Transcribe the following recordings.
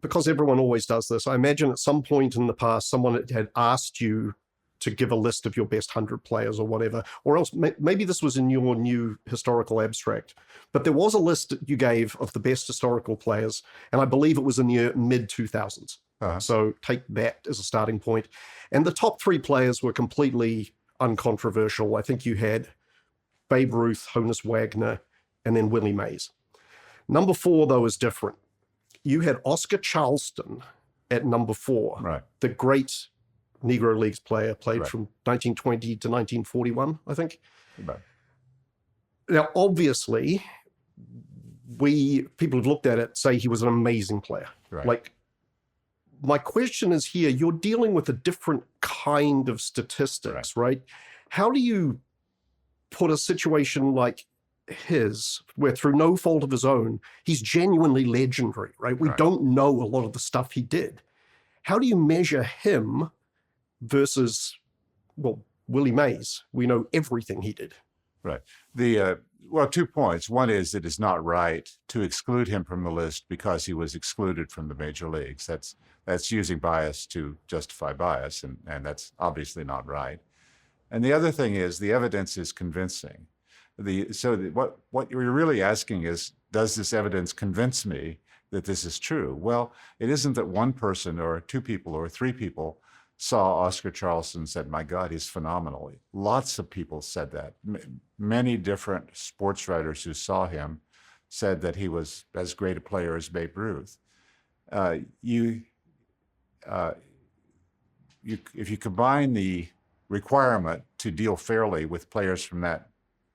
because everyone always does this, I imagine at some point in the past, someone had asked you to give a list of your best 100 players or whatever, or else maybe this was in your new historical abstract, but there was a list that you gave of the best historical players, and I believe it was in the mid-2000s. So take that as a starting point. And the top 3 players were completely uncontroversial. I think you had Babe Ruth, Honus Wagner, and then Willie Mays. Number 4, though, is different. You had Oscar Charleston at number 4, right. The great Negro Leagues player, played from 1920 to 1941, I think. Right. Now, obviously, people have looked at it, say he was an amazing player. Right. Like, my question is here, you're dealing with a different kind of statistics, right? How do you put a situation like his, where through no fault of his own, he's genuinely legendary, right? We don't know a lot of the stuff he did. How do you measure him versus, well, Willie Mays? We know everything he did. Right. Well, 2 points. One is it is not right to exclude him from the list because he was excluded from the major leagues. That's using bias to justify bias, and that's obviously not right. And the other thing is the evidence is convincing. What you're really asking is, does this evidence convince me that this is true? Well, it isn't that one person or 2 people or 3 people saw Oscar Charleston and said, my God, he's phenomenal. Lots of people said that. Many different sports writers who saw him said that he was as great a player as Babe Ruth. If you combine the requirement to deal fairly with players from that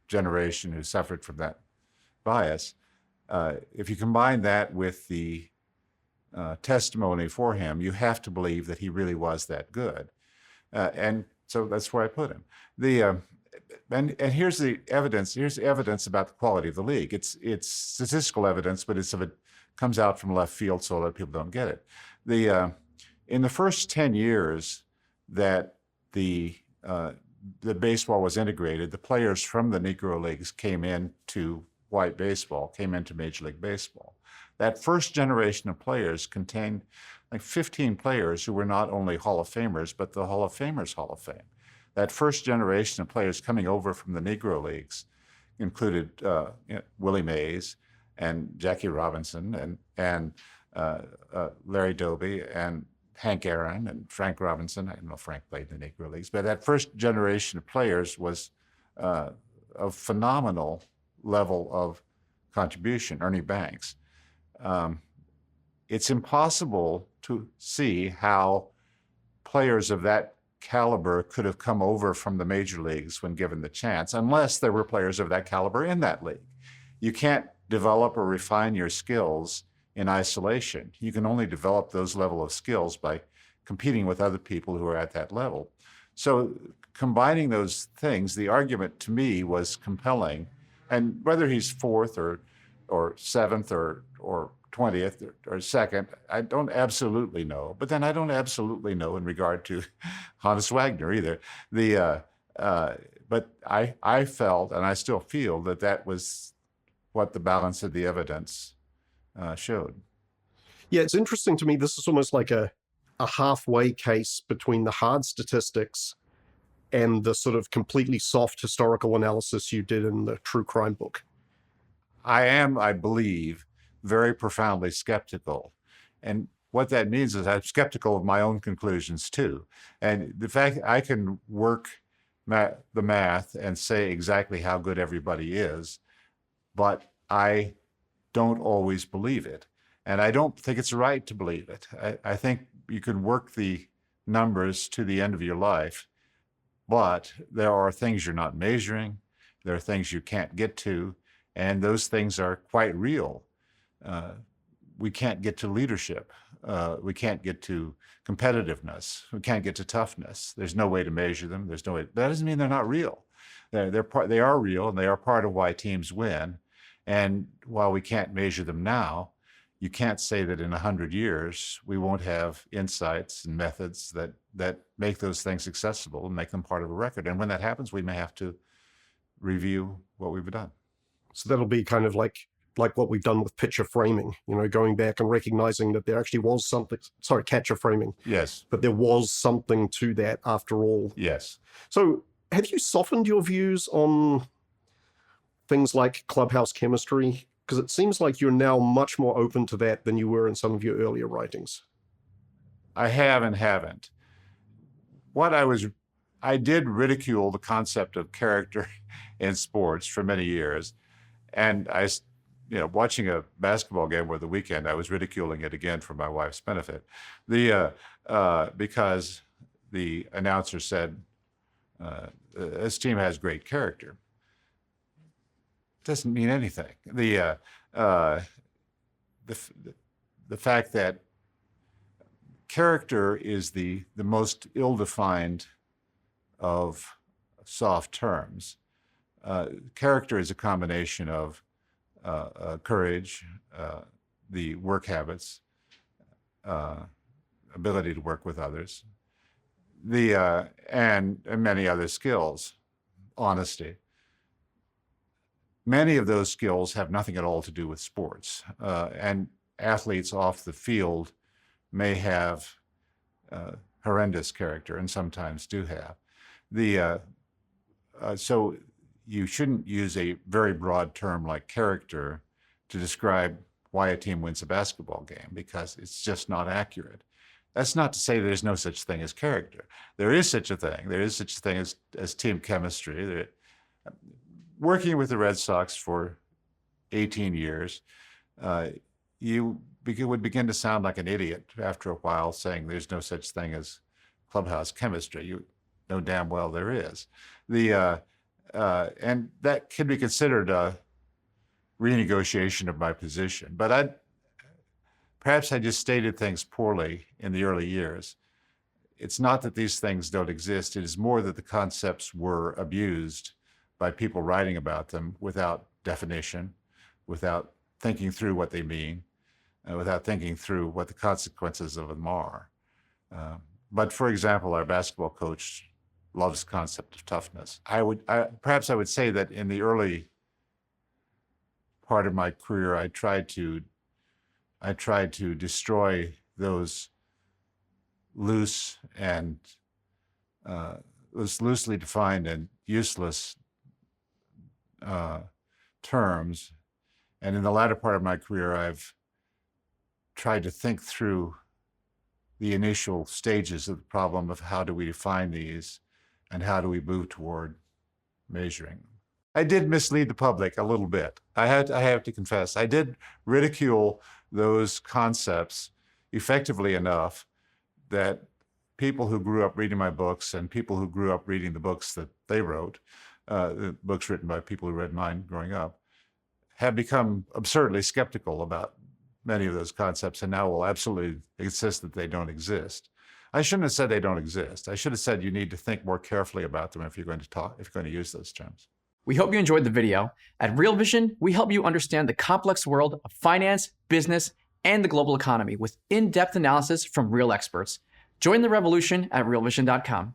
generation who suffered from that bias, if you combine that with the testimony for him, you have to believe that he really was that good. And so that's where I put him. And here's the evidence. Here's the evidence about the quality of the league. It's statistical evidence, but it comes out from left field, so a lot of people don't get it. In the first 10 years that the baseball was integrated, the players from the Negro Leagues came into white baseball, came into Major League Baseball. That first generation of players contained like 15 players who were not only Hall of Famers, but the Hall of Famers Hall of Fame. That first generation of players coming over from the Negro Leagues included Willie Mays and Jackie Robinson and Larry Doby and Hank Aaron and Frank Robinson. I don't know if Frank played in the Negro Leagues, but that first generation of players was a phenomenal level of contribution. Ernie Banks. It's impossible to see how players of that caliber could have come over from the major leagues when given the chance, unless there were players of that caliber in that league. You can't develop or refine your skills in isolation. You can only develop those level of skills by competing with other people who are at that level. So combining those things, the argument to me was compelling. And whether he's 4th or 7th or 20th or 2nd, I don't absolutely know. But then I don't absolutely know in regard to Honus Wagner either. But I felt, and I still feel, that was what the balance of the evidence showed. Yeah, it's interesting to me. This is almost like a halfway case between the hard statistics and the sort of completely soft historical analysis you did in the true crime book. I am, I believe, very profoundly skeptical. And what that means is I'm skeptical of my own conclusions too. And the fact I can work the math and say exactly how good everybody is, but I don't always believe it. And I don't think it's right to believe it. I think you can work the numbers to the end of your life, but there are things you're not measuring. There are things you can't get to, and those things are quite real. We can't get to leadership. We can't get to competitiveness. We can't get to toughness. There's no way to measure them. There's no way. That doesn't mean they're not real. They are real, and they are part of why teams win. And while we can't measure them now, you can't say that in 100 years we won't have insights and methods that make those things accessible and make them part of a record. And when that happens, we may have to review what we've done. So that'll be kind of like like what we've done with pitcher framing, going back and recognizing that there actually was something, catcher framing. Yes. But there was something to that after all. Yes. So have you softened your views on things like clubhouse chemistry? Because it seems like you're now much more open to that than you were in some of your earlier writings. I have and haven't. I did ridicule the concept of character in sports for many years. And watching a basketball game over the weekend, I was ridiculing it again for my wife's benefit. Because the announcer said, this team has great character. Doesn't mean anything. The fact that character is the most ill-defined of soft terms. Character is a combination of courage, the work habits, ability to work with others, and many other skills, honesty. Many of those skills have nothing at all to do with sports, and athletes off the field may have horrendous character, and sometimes do have. So you shouldn't use a very broad term like character to describe why a team wins a basketball game, because it's just not accurate. That's not to say there's no such thing as character. There is such a thing. There is such a thing as team chemistry. Working with the Red Sox for 18 years, you would begin to sound like an idiot after a while saying there's no such thing as clubhouse chemistry. You know damn well there is. And that can be considered a renegotiation of my position. But perhaps I just stated things poorly in the early years. It's not that these things don't exist. It is more that the concepts were abused by people writing about them without definition, without thinking through what they mean, without thinking through what the consequences of them are. But for example, our basketball coach loves the concept of toughness. Perhaps I would say that in the early part of my career, I tried to destroy those loose and those loosely defined and useless terms. And in the latter part of my career, I've tried to think through the initial stages of the problem of how do we define these and how do we move toward measuring. I did mislead the public a little bit. I have to confess. I did ridicule those concepts effectively enough that people who grew up reading my books and people who grew up reading the books that they wrote, the books written by people who read mine growing up, have become absurdly skeptical about many of those concepts and now will absolutely insist that they don't exist. I shouldn't have said they don't exist. I should have said you need to think more carefully about them if you're going to use those terms. We hope you enjoyed the video. At Real Vision, we help you understand the complex world of finance, business, and the global economy with in-depth analysis from real experts. Join the revolution at realvision.com.